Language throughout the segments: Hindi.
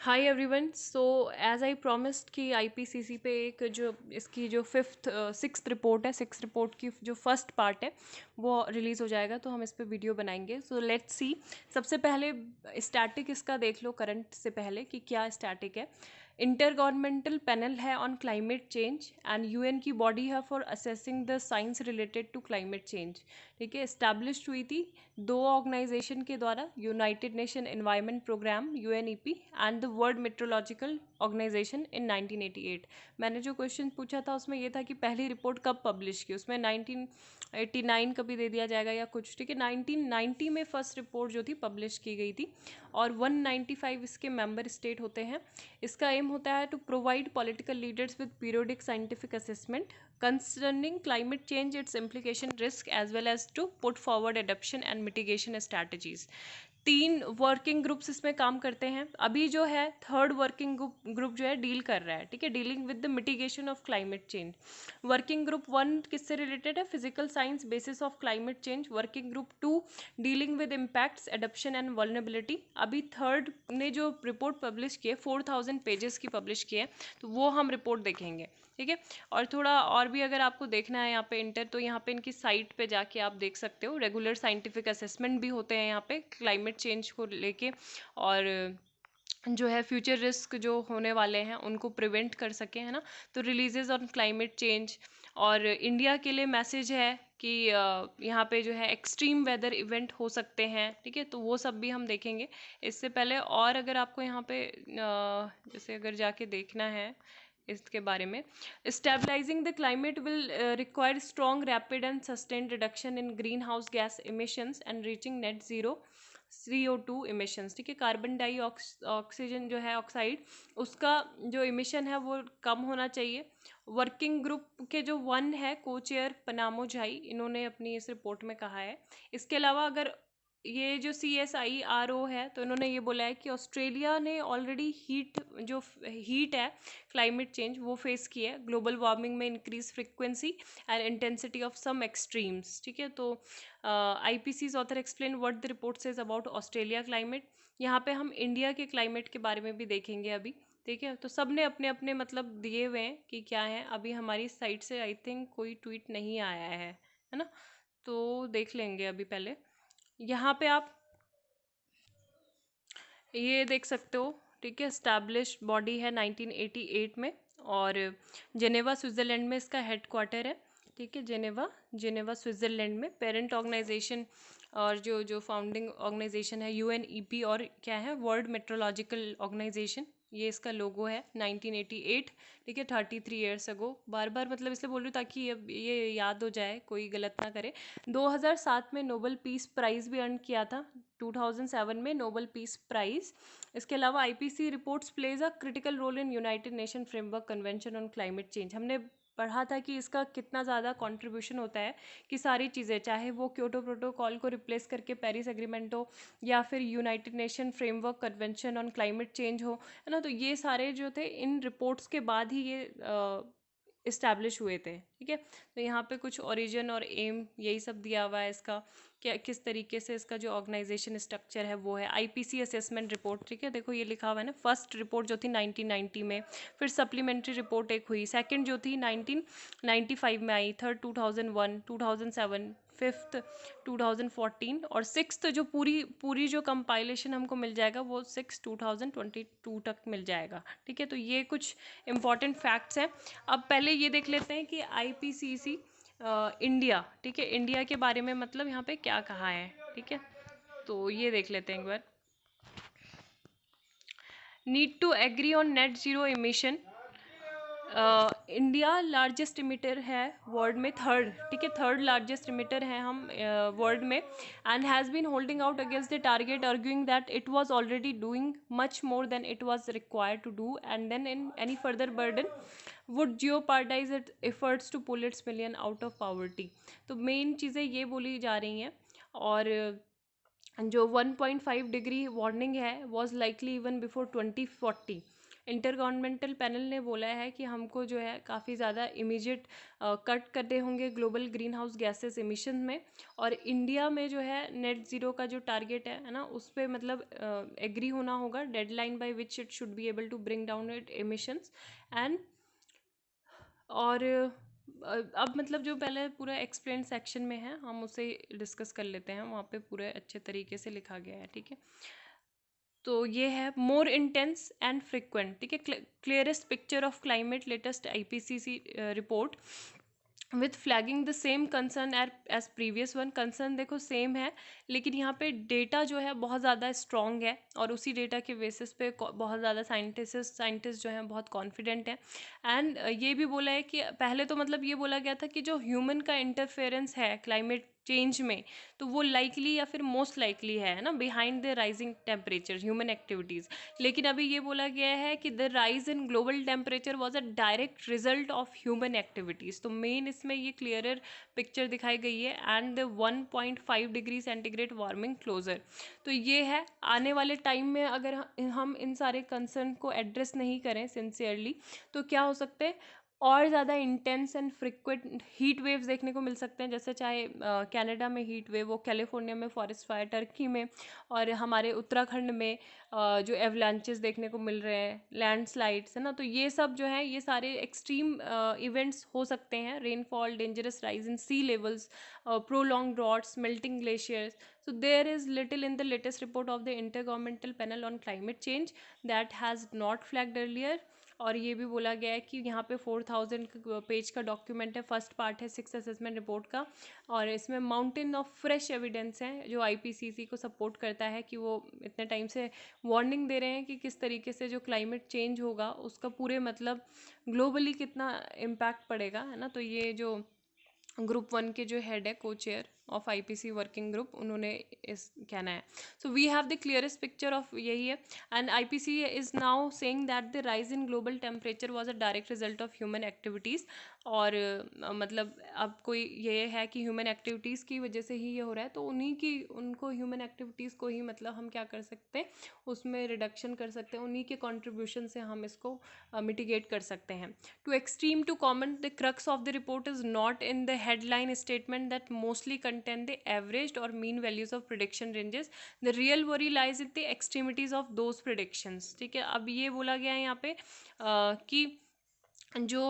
Hi everyone. So as I promised कि आईपीसीसी पे एक जो इसकी जो सिक्स्थ रिपोर्ट है, सिक्स रिपोर्ट की जो फर्स्ट पार्ट है वो रिलीज़ हो जाएगा, तो हम इस पे वीडियो बनाएंगे। So let's see. सबसे पहले स्टैटिक इसका देख लो करंट से पहले कि क्या स्टैटिक है। इंटर गवर्नमेंटल पैनल है on climate change and UN की बॉडी है for assessing the science related to climate change. ठीक है, इस्टेब्लिश्ड हुई थी दो ऑर्गेनाइजेशन के द्वारा, United Nation Environment Programme UNEP and the World Meteorological Organisation in 1988। मैंने जो क्वेश्चन पूछा था उसमें ये था कि पहली रिपोर्ट कब पब्लिश की, उसमें 1989 कभी दे दिया जाएगा या कुछ। ठीक है, 1990 में फर्स्ट रिपोर्ट जो थी पब्लिश की गई थी और 195 इसके मेंबर स्टेट होते हैं। इसका एम होता है to provide political leaders with periodic scientific assessment concerning climate change, its implication, risk, as well as to put forward adaptation and mitigation strategies। तीन वर्किंग ग्रुप्स इसमें काम करते हैं। अभी जो है थर्ड वर्किंग ग्रुप जो है डील कर रहा है, ठीक है, dealing with the mitigation of climate change. Working group one किससे रिलेटेड है? Physical science basis of climate change. Working group two dealing with impacts, adaptation and vulnerability. अभी थर्ड ने जो रिपोर्ट पब्लिश की है 4000 पेजेस की पब्लिश की है, तो वो हम रिपोर्ट देखेंगे। ठीक है, और थोड़ा और भी अगर आपको देखना है यहाँ पे इंटर, तो यहाँ पे इनकी साइट पे जाके आप देख सकते हो। रेगुलर साइंटिफिक असेसमेंट भी होते हैं यहाँ पे क्लाइमेट चेंज को लेके, और जो है फ्यूचर रिस्क जो होने वाले हैं उनको प्रिवेंट कर सके, है ना। तो रिलीजेज ऑन क्लाइमेट चेंज, और इंडिया के लिए मैसेज है कि यहाँ पे जो है एक्सट्रीम वेदर इवेंट हो सकते हैं। ठीक है, तो वो सब भी हम देखेंगे इससे पहले। और अगर आपको यहाँ पे जैसे अगर जाके देखना है इसके बारे में, stabilising the climate will require strong rapid and sustained reduction in greenhouse gas emissions and reaching net zero CO2 emissions. ठीक है, कार्बन ऑक्सीजन जो है ऑक्साइड, उसका जो इमिशन है वो कम होना चाहिए। वर्किंग ग्रुप के जो वन है को चेयर पनामो झाई, इन्होंने अपनी इस रिपोर्ट में कहा है। इसके अलावा अगर ये जो CSIRO है, तो इन्होंने ये बोला है कि ऑस्ट्रेलिया ने ऑलरेडी हीट है, क्लाइमेट चेंज वो फेस की है। ग्लोबल वार्मिंग में increase frequency and intensity of some extremes. ठीक है, तो IPCC author explain what the report says about Australia climate. यहाँ पे हम इंडिया के क्लाइमेट के बारे में भी देखेंगे अभी। ठीक है, तो सब ने अपने अपने मतलब दिए हुए हैं कि क्या है। अभी हमारी साइड से आई थिंक कोई ट्वीट नहीं आया है ना, तो देख लेंगे अभी पहले। यहाँ पे आप ये देख सकते हो। ठीक है, स्टैब्लिश्ड बॉडी है 1988 में, और जेनेवा स्विट्ज़रलैंड में इसका हेड क्वार्टर है। ठीक है, जेनेवा जेनेवा स्विट्ज़रलैंड में। पेरेंट ऑर्गेनाइजेशन और जो जो फाउंडिंग ऑर्गेनाइजेशन है UNEP, और क्या है, वर्ल्ड मेट्रोलॉजिकल ऑर्गेनाइजेशन। ये इसका लोगो है 1988। ठीक है, 33 ईयर्स अगो। बार बार मतलब इसलिए बोल रही हूँ ताकि ये याद हो जाए, कोई गलत ना करे। 2007 में नोबेल पीस प्राइज़ भी अर्न किया था, 2007 में नोबेल पीस प्राइज़। इसके अलावा IPCC reports plays a critical role in United Nation framework convention on climate change. हमने पढ़ा था कि इसका कितना ज़्यादा कंट्रीब्यूशन होता है, कि सारी चीज़ें, चाहे वो क्योटो प्रोटोकॉल को रिप्लेस करके पेरिस एग्रीमेंट हो, या फिर United Nation framework convention on climate change हो, है ना। तो ये सारे जो थे इन रिपोर्ट्स के बाद ही ये इस्टेब्लिश हुए थे। ठीक है, तो यहाँ पे कुछ ओरिजिन और एम यही सब दिया हुआ है इसका, क्या किस तरीके से इसका जो ऑर्गेनाइजेशन स्ट्रक्चर है वो है। IPCC असेसमेंट रिपोर्ट, ठीक है, देखो ये लिखा हुआ है ना। फर्स्ट रिपोर्ट जो थी 1990 में, फिर सप्लीमेंट्री रिपोर्ट एक हुई, सेकंड जो थी 1995 में आई, थर्ड 2001, 2007, फिफ्थ 2014, और सिक्स्थ जो पूरी पूरी जो कंपाइलेशन हमको मिल जाएगा वो 2022 तक मिल जाएगा। ठीक है, तो ये कुछ इंपॉर्टेंट फैक्ट्स हैं। अब पहले ये देख लेते हैं कि IPCC इंडिया, ठीक है, इंडिया के बारे में मतलब यहाँ पे क्या कहा है। ठीक है, तो ये देख लेते हैं एक बार। Need to agree on net zero emission. India largest emitter है वर्ल्ड में, थर्ड। ठीक है, थर्ड लार्जेस्ट इमिटर है हम वर्ल्ड में, and has been holding out against the target, arguing that it was already doing much more than it was required to do, and then in any further burden would jeopardise it efforts to pull its million out of poverty. तो मेन चीज़ें ये बोली जा रही हैं। और जो 1.5 डिग्री वार्निंग है was likely even before 2040। Inter governmental panel ने बोला है कि हमको जो है काफ़ी ज़्यादा इमीडिएट कट करने होंगे global green house gases emission में, और इंडिया में जो है नेट ज़ीरो का जो टारगेट है ना, उस पर मतलब एग्री होना होगा, deadline by which it should be able to bring down it emissions end. और अब मतलब जो पहले पूरा एक्सप्लेन सेक्शन में है हम उसे डिस्कस कर लेते हैं, वहाँ पे पूरे अच्छे तरीके से लिखा गया है, ठीक है। तो ये है मोर इंटेंस एंड फ्रिक्वेंट, ठीक है, clearest picture of climate latest IPCC report with flagging the same concern as previous one. Concern देखो सेम है, लेकिन यहाँ पे डेटा जो है बहुत ज़्यादा स्ट्रॉन्ग है, और उसी डेटा के बेसिस पे बहुत ज़्यादा साइंटिस्ट जो हैं बहुत कॉन्फिडेंट हैं। एंड ये भी बोला है कि पहले तो मतलब ये बोला गया था कि जो ह्यूमन का इंटरफेरेंस है क्लाइमेट चेंज में, तो वो लाइकली या फिर मोस्ट लाइकली है ना, behind the rising temperature human activities. लेकिन अभी ये बोला गया है कि the rise in global temperature was a direct result of human activities. तो मेन इसमें ये क्लियरर पिक्चर दिखाई गई है, and the 1.5 degree centigrade warming closer. तो ये है आने वाले टाइम में अगर हम इन सारे कंसर्न को एड्रेस नहीं करें सिंसियरली, तो क्या हो सकते हैं, और ज़्यादा intense and frequent heat waves देखने को मिल सकते हैं, जैसे चाहे कनाडा में हीट वेव, वो कैलिफोर्निया में फॉरेस्ट फायर, टर्की में, और हमारे उत्तराखंड में जो एवलांचेस देखने को मिल रहे हैं, लैंडस्लाइड्स, है ना। तो ये सब जो है ये सारे एक्सट्रीम इवेंट्स हो सकते हैं, rainfall, dangerous rise in sea levels, prolonged droughts, melting glaciers. So there is little in the latest report of the Intergovernmental Panel on Climate Change that has not flagged earlier। और ये भी बोला गया है कि यहाँ पे 4000 पेज का डॉक्यूमेंट है, फर्स्ट पार्ट है 6 असेसमेंट रिपोर्ट का, और इसमें माउंटेन ऑफ फ्रेश एविडेंस है जो आईपीसीसी को सपोर्ट करता है कि वो इतने टाइम से वार्निंग दे रहे हैं कि किस तरीके से जो क्लाइमेट चेंज होगा उसका पूरे मतलब ग्लोबली कितना इम्पैक्ट पड़ेगा, है ना। तो ये जो ग्रुप 1 के जो हेड है, को chair of IPC working group, उन्होंने इस कहना है। So we have the clearest picture of यही है, and IPC is now saying that the rise in global temperature was a direct result of human activities. और मतलब अब कोई ये है कि ह्यूमन एक्टिविटीज़ की वजह से ही ये हो रहा है, तो उन्हीं की उनको ह्यूमन एक्टिविटीज़ को ही मतलब हम क्या कर सकते हैं, उसमें रिडक्शन कर सकते हैं, उन्हीं के कॉन्ट्रीब्यूशन से हम इसको मिटिगेट कर सकते हैं। Too extreme to comment the crux of the report is not in the headline statement that mostly contain the averaged or mean values of prediction ranges। The real worry lies in the extremities of those predictions, ठीक है। अब ये बोला गया है यहाँ पे कि जो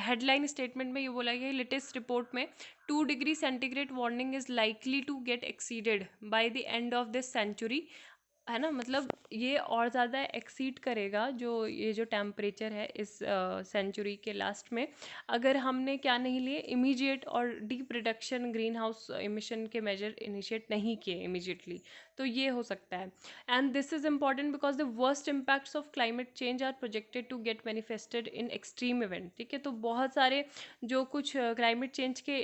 हेडलाइन स्टेटमेंट में ये बोला गया है लेटेस्ट रिपोर्ट में, 2 degree centigrade warning is likely to get exceeded by the end of this century, है ना। मतलब ये और ज़्यादा एक्सीड करेगा जो ये जो टेम्परेचर है इस सेंचुरी के लास्ट में, अगर हमने क्या नहीं लिए, इमीडिएट और deep reduction greenhouse emission के मेजर इनिशिएट नहीं किए इमीडिएटली। तो ये हो सकता है, and this is important because the worst impacts of climate change are projected to get manifested in extreme event, ठीक है। तो बहुत सारे जो कुछ क्लाइमेट चेंज के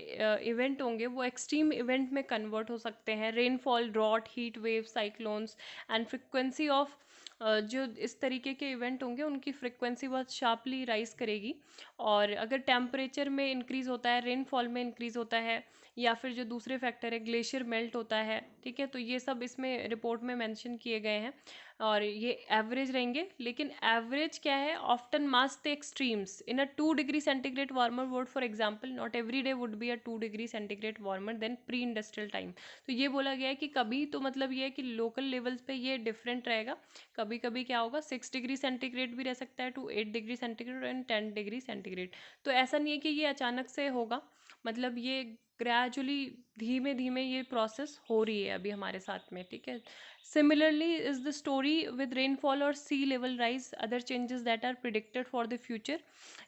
इवेंट होंगे वो एक्सट्रीम इवेंट में कन्वर्ट हो सकते हैं, rainfall, drought, heat wave, cyclones, and frequency of जो इस तरीके के इवेंट होंगे उनकी फ्रिक्वेंसी बहुत शार्पली राइज करेगी। और अगर टेम्परेचर में इंक्रीज़ होता है, रेनफॉल में इंक्रीज़ होता है, या फिर जो दूसरे फैक्टर है ग्लेशियर मेल्ट होता है, ठीक है, तो ये सब इसमें रिपोर्ट में मेंशन किए गए हैं, और ये एवरेज रहेंगे। लेकिन एवरेज क्या है, often mask the extremes in a 2 degree centigrade warmer world, for example not every day would be a 2 degree centigrade warmer than pre industrial time. तो ये बोला गया है कि कभी तो मतलब ये है कि लोकल लेवल्स पे ये डिफरेंट रहेगा, कभी कभी क्या होगा 6 डिग्री सेंटीग्रेड भी रह सकता है, to 8 degree centigrade and 10 degree centigrade. तो ऐसा नहीं है कि ये अचानक से होगा, मतलब ये ग्रेजुअली धीमे धीमे ये प्रोसेस हो रही है अभी हमारे साथ में, ठीक है। Similarly is the story with rainfall और sea level rise, other changes that are predicted for the future.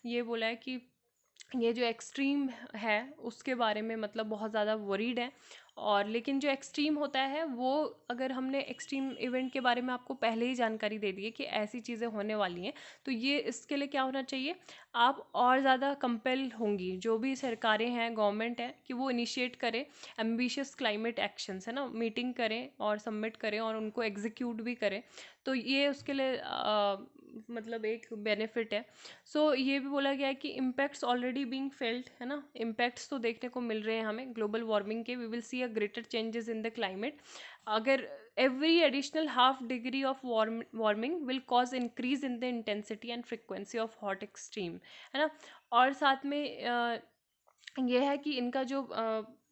ये बोला है कि ये जो एक्सट्रीम है उसके बारे में मतलब बहुत ज़्यादा वरीड है, और लेकिन जो एक्सट्रीम होता है वो अगर हमने एक्सट्रीम इवेंट के बारे में आपको पहले ही जानकारी दे दी है कि ऐसी चीज़ें होने वाली हैं, तो ये इसके लिए क्या होना चाहिए, आप और ज़्यादा कंपेल होंगी, जो भी सरकारें हैं, गवर्नमेंट है, कि वो इनिशिएट करें एम्बिशियस क्लाइमेट एक्शंस, है ना, मीटिंग करें और सबमिट करें और उनको एग्जीक्यूट भी करें। तो ये उसके लिए मतलब एक बेनिफिट है। सो ये भी बोला गया है कि इम्पैक्ट्स ऑलरेडी बीइंग फेल्ट, है ना, इम्पैक्ट्स तो देखने को मिल रहे हैं हमें ग्लोबल वार्मिंग के, we will see a greater changes in the climate. अगर every additional half degree of warming will cause increase in the intensity and frequency of hot extreme, है ना। और साथ में ये है कि इनका जो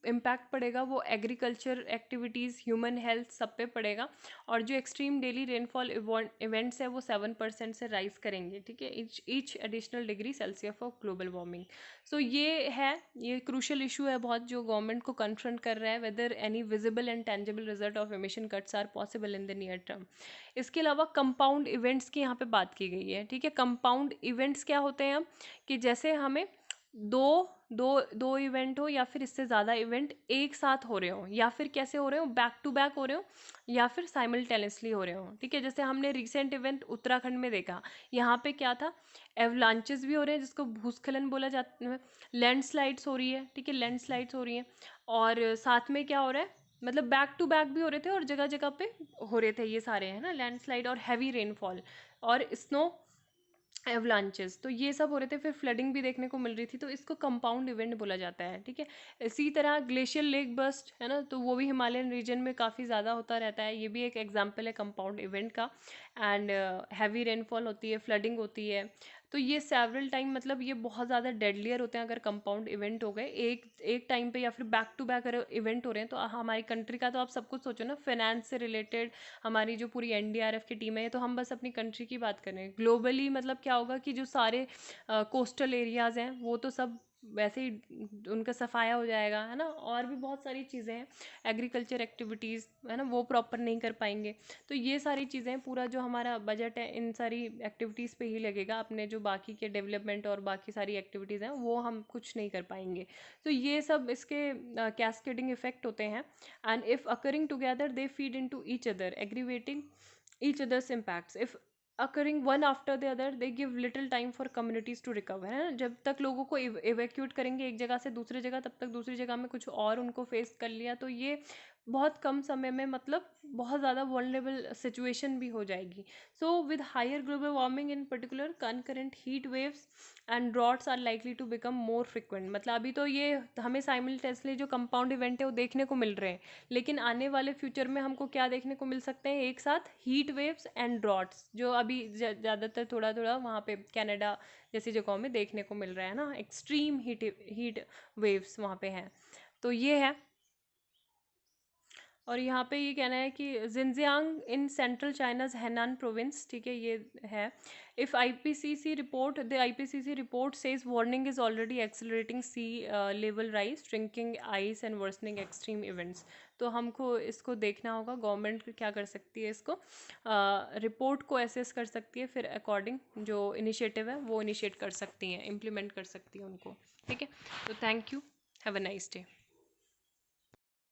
इम्पैक्ट पड़ेगा वो एग्रीकल्चर एक्टिविटीज़, ह्यूमन हेल्थ, सब पे पड़ेगा। और जो एक्सट्रीम डेली रेनफॉल इवेंट्स है वो 7% से राइज करेंगे, ठीक है, each additional degree Celsius for global warming. So ये क्रूशल इशू है बहुत, जो गवर्नमेंट को कन्फ्रंट कर रहा है, whether any visible and tangible result of emission cuts are possible in the near term. इसके अलावा कंपाउंड इवेंट्स की यहाँ पे बात की गई है, ठीक है। कंपाउंड इवेंट्स क्या होते हैं कि जैसे हमें दो दो दो इवेंट हो या फिर इससे ज़्यादा इवेंट एक साथ हो रहे हो, या फिर कैसे हो रहे हो, बैक टू बैक हो रहे हो, या फिर साइमल्टेनियसली हो रहे हो, ठीक है। जैसे हमने रिसेंट इवेंट उत्तराखंड में देखा, यहाँ पे क्या था, एवलांचेस भी हो रहे हैं जिसको भूस्खलन बोला जाता है, लैंडस्लाइड्स हो रही है, ठीक है, लैंडस्लाइड्स हो रही हैं। और साथ में क्या हो रहा है, मतलब बैक टू बैक भी हो रहे थे और जगह जगह पे हो रहे थे ये सारे, है ना, लैंडस्लाइड और हैवी रेनफॉल और स्नो एवलांचेस, तो ये सब हो रहे थे। फिर फ्लडिंग भी देखने को मिल रही थी, तो इसको कंपाउंड इवेंट बोला जाता है, ठीक है। इसी तरह ग्लेशियल लेक बस्ट, है ना, तो वो भी हिमालयन रीजन में काफ़ी ज़्यादा होता रहता है, ये भी एक एग्जांपल है कंपाउंड इवेंट का। एंड हैवी रेनफॉल होती है, फ्लडिंग होती है, तो ये सेवरल टाइम, मतलब ये बहुत ज़्यादा डेडलियर होते हैं अगर कंपाउंड इवेंट हो गए एक एक टाइम पे, या फिर बैक टू बैक अगर इवेंट हो रहे हैं। तो हमारी कंट्री का तो आप सब कुछ सोचो ना, फाइनेंस से रिलेटेड हमारी जो पूरी एनडीआरएफ की टीम है, ये तो हम बस अपनी कंट्री की बात कर रहे हैं। ग्लोबली मतलब क्या होगा कि जो सारे कोस्टल एरियाज़ हैं वो तो सब वैसे ही उनका सफाया हो जाएगा, है ना। और भी बहुत सारी चीज़ें हैं, एग्रीकल्चर एक्टिविटीज़, है ना, वो प्रॉपर नहीं कर पाएंगे। तो ये सारी चीज़ें, पूरा जो हमारा बजट है इन सारी एक्टिविटीज़ पे ही लगेगा, अपने जो बाकी के डेवलपमेंट और बाकी सारी एक्टिविटीज़ हैं वो हम कुछ नहीं कर पाएंगे। तो ये सब इसके कैस्केडिंग इफेक्ट होते हैं। And if occurring together they feed into each other, aggravating each other's impacts. If occurring one after the other, they give little time for communities to recover, है ना। जब तक लोगों को evacuate करेंगे एक जगह से दूसरी जगह, तब तक दूसरी जगह में कुछ और उनको फेस कर लिया, तो ये बहुत कम समय में, मतलब बहुत ज़्यादा वल्नरेबल सिचुएशन भी हो जाएगी। So with higher global warming in particular, concurrent heat waves and droughts are likely to become more frequent. मतलब अभी तो ये हमें साइमल्टेनियसली जो कंपाउंड इवेंट है वो देखने को मिल रहे हैं, लेकिन आने वाले फ्यूचर में हमको क्या देखने को मिल सकते हैं, एक साथ हीट वेव्स एंड ड्रॉट्स, जो अभी ज़्यादातर थोड़ा थोड़ा वहाँ पे कनाडा जैसी जगहों में देखने को मिल रहा है ना, एक्सट्रीम हीट वेव्स वहाँ पे हैं। तो ये है। और यहाँ पे ये कहना है कि Xinjiang in central China's Hainan province, ठीक है, ये है। If IPCC report, the IPCC report says warning is already accelerating sea level rise, shrinking ice and worsening extreme events. तो हमको इसको देखना होगा, गवर्नमेंट क्या कर सकती है, इसको रिपोर्ट को एसेस कर सकती है, फिर अकॉर्डिंग जो इनिशिएटिव है वो इनिशिएट कर सकती हैं, इम्प्लीमेंट कर सकती हैं उनको, ठीक है। तो thank you, have a nice day.